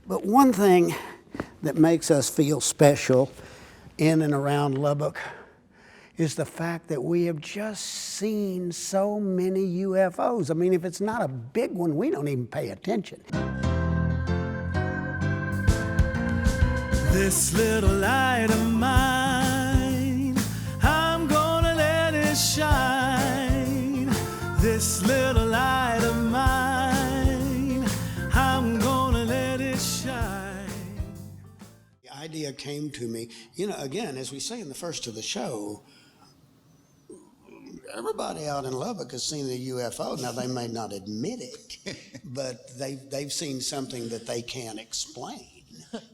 But one thing that makes us feel special in and around Lubbock is the fact that we have just seen so many UFOs. I mean, if it's not a big one, we don't even pay attention. This little light of mine, I'm gonna let it shine. This little light of mine, I'm gonna let it shine. The idea came to me, again, as we say in the first of the show, everybody out in Lubbock has seen a UFO. Now, they may not admit it, but they've seen something that they can't explain,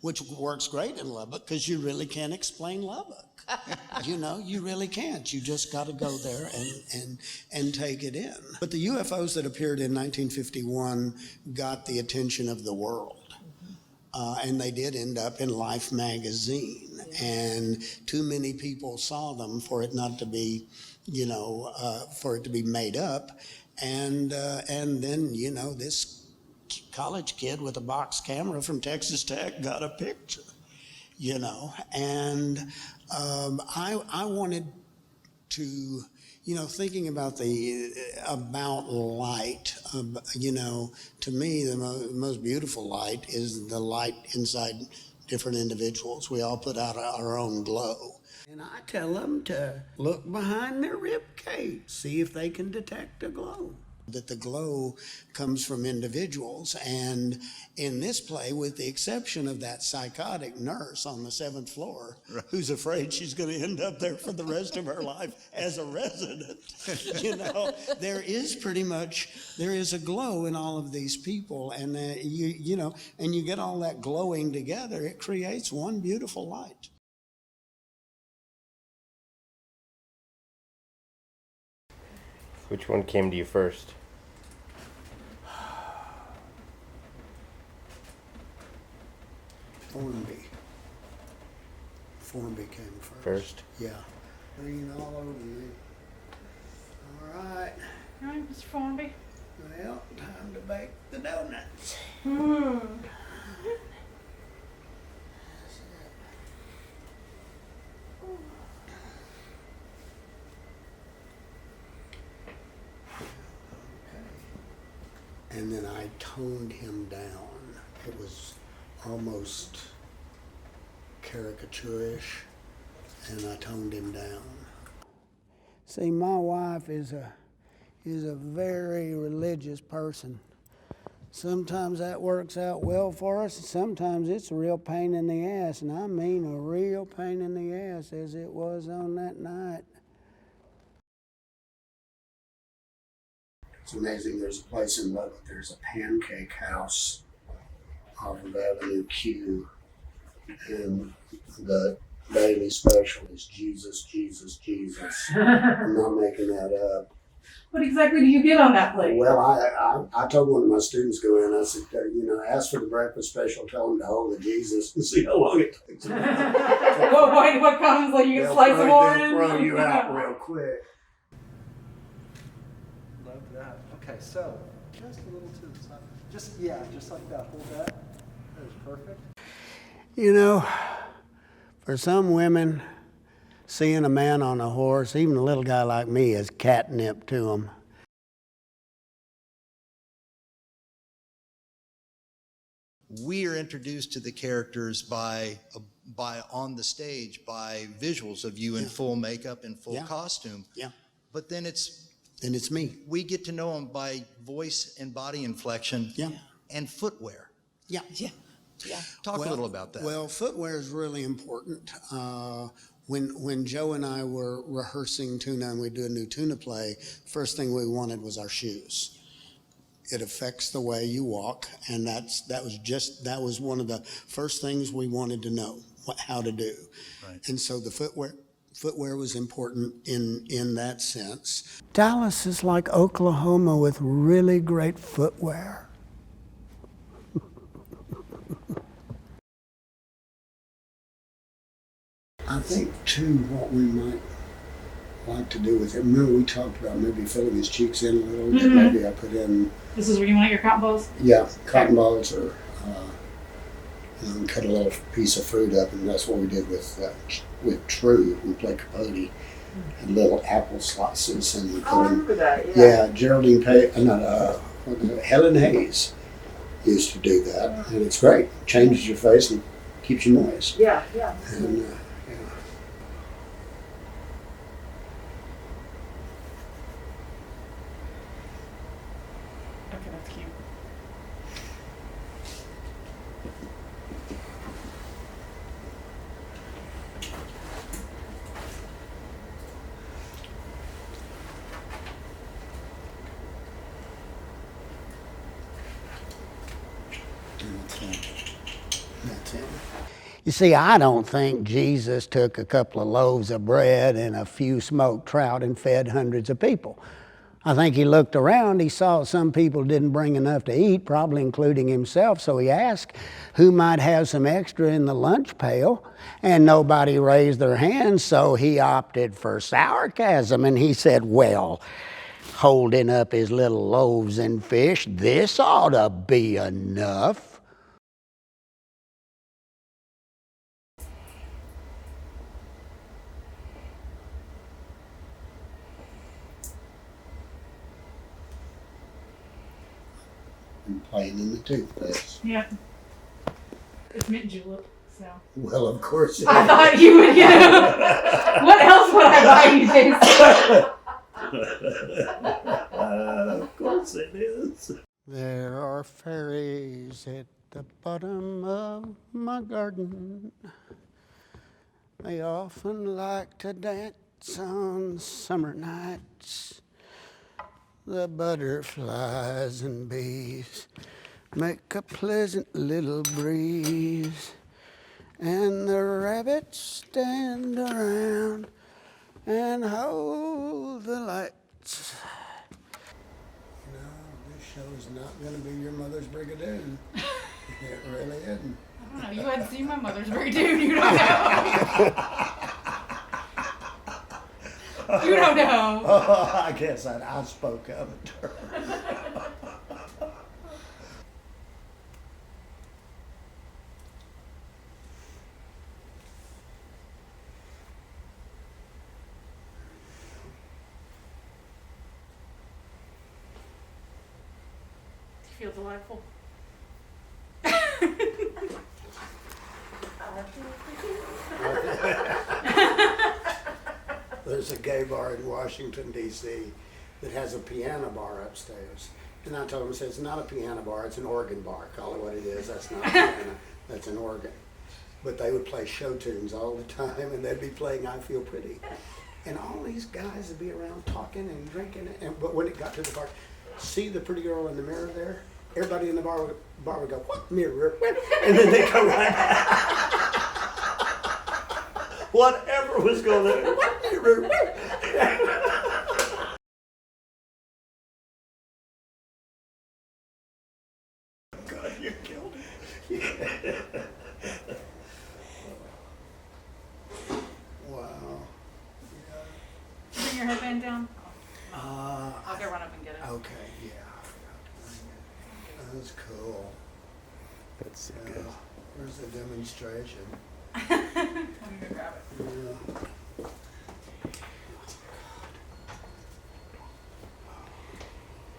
which works great in Lubbock because you really can't explain Lubbock. You really can't. You just got to go there and take it in. But the UFOs that appeared in 1951 got the attention of the world. And they did end up in Life magazine. And too many people saw them for it not to be, for it to be made up. And then, this college kid with a box camera from Texas Tech got a picture, and I wanted to, thinking about light, to me, the most beautiful light is the light inside different individuals. We all put out our own glow. And I tell them to look behind their rib cage, see if they can detect a glow. That the glow comes from individuals, and in this play, with the exception of that psychotic nurse on the 7th floor, right, who's afraid she's going to end up there for the rest of her life as a resident, there is a glow in all of these people, and and you get all that glowing together, it creates one beautiful light. Which one came to you first? Formby came first. First? Yeah. Green all over me. All right. All right, Mr. Formby. Well, time to bake the donuts. And then I toned him down. It was almost caricaturish, and I toned him down. See, my wife is a very religious person. Sometimes that works out well for us, and sometimes it's a real pain in the ass, and I mean a real pain in the ass, as it was on that night. It's amazing. There's a place in Lubbock, there's a pancake house off of Avenue Q, and the daily special is Jesus, Jesus, Jesus. I'm not making that up. What exactly do you get on that plate? Well, I told one of my students go in, I said, ask for the breakfast special, tell them to hold the Jesus and see how long it takes. What comes? Like you can slice them orange? They'll throw you out real quick. Love that. Okay, so just a little to the side. Just like that. Hold that. That is perfect. For some women, seeing a man on a horse, even a little guy like me, is catnip to them. We are introduced to the characters by on the stage by visuals of you in full makeup and full costume. Yeah. But then it's me. We get to know them by voice and body inflection. Yeah. And footwear. Yeah. Yeah. Yeah. Talk a little about that. Well, footwear is really important. When Joe and I were rehearsing Tuna and we do a new Tuna play, first thing we wanted was our shoes. It affects the way you walk, and that was one of the first things we wanted to know how to do. Right. And so the footwear was important in that sense. Dallas is like Oklahoma with really great footwear. I think, too, what we might like to do with it, remember we talked about maybe filling his cheeks in a little bit, maybe I put in... This is where you want your cotton balls? Yeah, cotton balls or and cut a little piece of fruit up, and that's what we did with True. We played Capote, and little apple slices, and we put I them. remember that. Yeah, Geraldine Helen Hayes used to do that, and it's great. Changes your face and keeps you moist. Yeah. And, yeah. Okay, that's cute. That's it. You see, I don't think Jesus took a couple of loaves of bread and a few smoked trout and fed hundreds of people. I think he looked around, he saw some people didn't bring enough to eat, probably including himself, so he asked who might have some extra in the lunch pail, and nobody raised their hands, so he opted for sarcasm, and he said, well, holding up his little loaves and fish, this ought to be enough. And playing in the toothpaste. Yeah. It's mint julep, so. Well, of course it I is. thought you would get it. What else would I buy you, Jason? Of course it is. There are fairies at the bottom of my garden. They often like to dance on summer nights. The butterflies and bees make a pleasant little breeze, and the rabbits stand around and hold the lights. No, this show is not going to be your mother's Brigadoon. It really isn't. I don't know. You hadn't seen my mother's Brigadoon. You don't know. You don't know. Oh, I guess I spoke of it to her. You feel delightful. There's a gay bar in Washington, D.C. that has a piano bar upstairs. And I told him, I said, it's not a piano bar, it's an organ bar. Call it what it is. That's not a piano, that's an organ. But they would play show tunes all the time, and they'd be playing I Feel Pretty. And all these guys would be around talking and drinking. But when it got to the bar, see the pretty girl in the mirror there? Everybody in the bar would go, what mirror? And then they go right back. Whatever was going on. What mirror? God, you killed me. Wow. Bring your headband down. Uh, I'll go run up and get it. okay, yeah. I forgot to bring it. That's cool. That's so Yeah. good. Where's the demonstration? Let me go grab it. Yeah.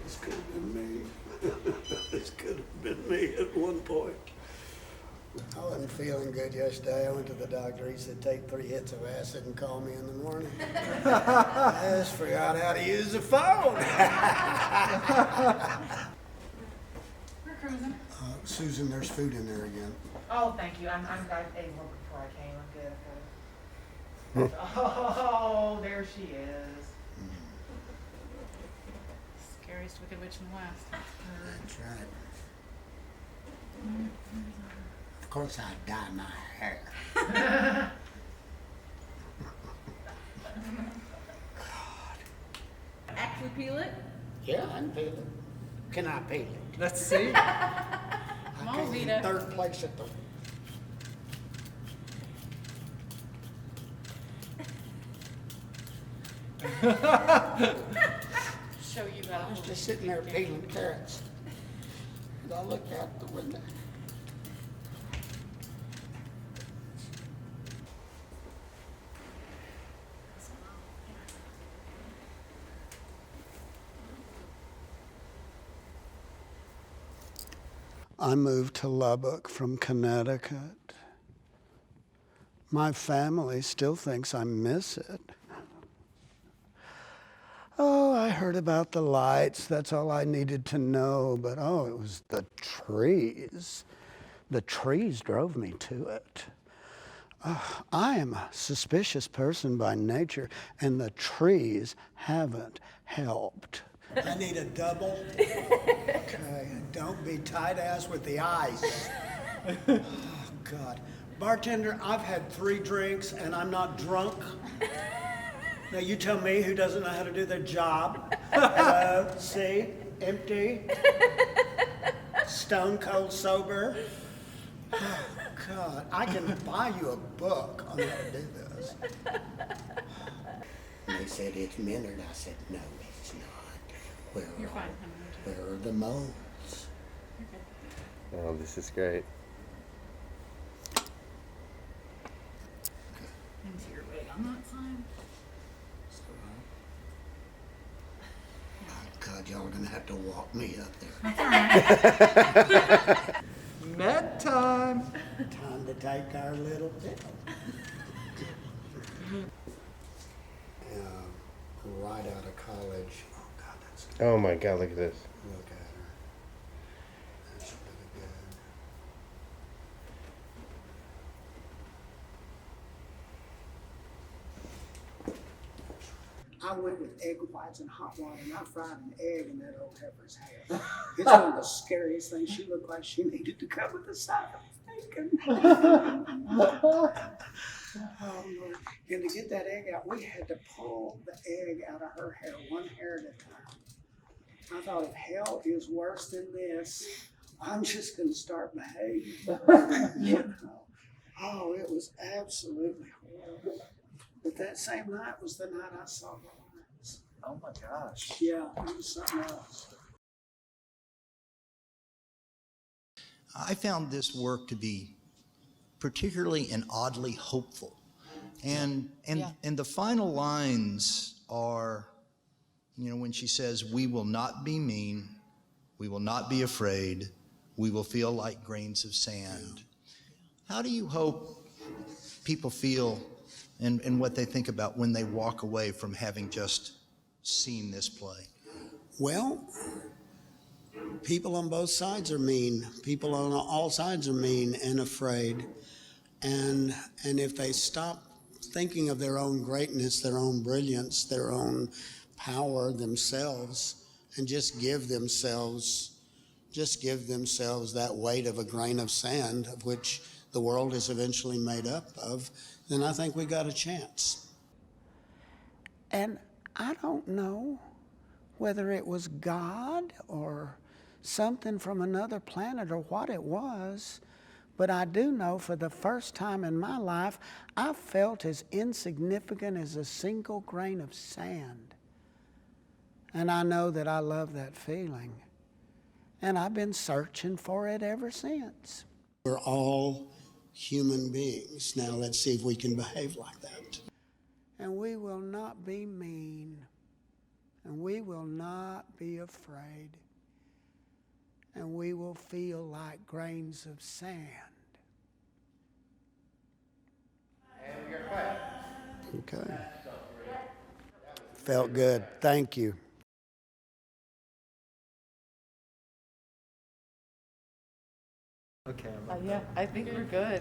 This could have been me. This could have been me at one point. I wasn't feeling good yesterday. I went to the doctor. He said, take 3 hits of acid and call me in the morning. I just forgot how to use the phone. We're cruising. Susan, there's food in there again. Oh, thank you. I ate more before I came. I'm good. Oh, there she is. Scariest wicked witch in the West. That's right. Of course, I dye my hair. Actually peel it? Yeah, I can peel it. Can I peel it? Let's see. Come on, I came in Zeta. 3rd place at the. Show you that. I was just sitting there peeling carrots. And I looked out the window. I moved to Lubbock from Connecticut. My family still thinks I miss it. Oh, I heard about the lights. That's all I needed to know. But oh, it was the trees. The trees drove me to it. I am a suspicious person by nature, and the trees haven't helped. I need a double. Okay, don't be tight ass with the ice. Oh, God. Bartender, I've had 3 drinks and I'm not drunk. Now you tell me who doesn't know how to do their job. Hello, see, empty, stone cold sober. Oh, God, I can buy you a book on how to do this. And they said it's Minard. I said, no, it's not. You're fine. Where are the moles? Oh, this is great. Into your wig on that side. Oh, God, y'all are gonna have to walk me up there. Med time. Time to take our little pill. Right out of college. Oh, God, that's good. Oh my God, look at this. Look at her. That's really good. I went with egg whites and hot water, and I fried an egg in that old heifer's head. It's one of the scariest things. She looked like she needed to come with a side of bacon. Oh, Lord. And to get that egg out, we had to pull the egg out of her hair, one hair at a time. I thought, if hell is worse than this, I'm just going to start behaving. You know? Oh, it was absolutely horrible. But that same night was the night I saw the lights. Oh my gosh. Yeah, it was something else. I found this work to be particularly and oddly hopeful. And the final lines are, you know, when she says, we will not be mean, we will not be afraid, we will feel like grains of sand. How do you hope people feel and what they think about when they walk away from having just seen this play? Well, people on both sides are mean. People on all sides are mean and afraid. And if they stop thinking of their own greatness, their own brilliance, their own power themselves, and just give themselves that weight of a grain of sand, of which the world is eventually made up of, then I think we got a chance. And I don't know whether it was God or something from another planet or what it was, but I do know for the first time in my life, I felt as insignificant as a single grain of sand. And I know that I love that feeling. And I've been searching for it ever since. We're all human beings. Now let's see if we can behave like that. And we will not be mean. And we will not be afraid. And we will feel like grains of sand. And we got quiet. Okay. Felt good. Thank you. Okay. Yeah, I think we're good.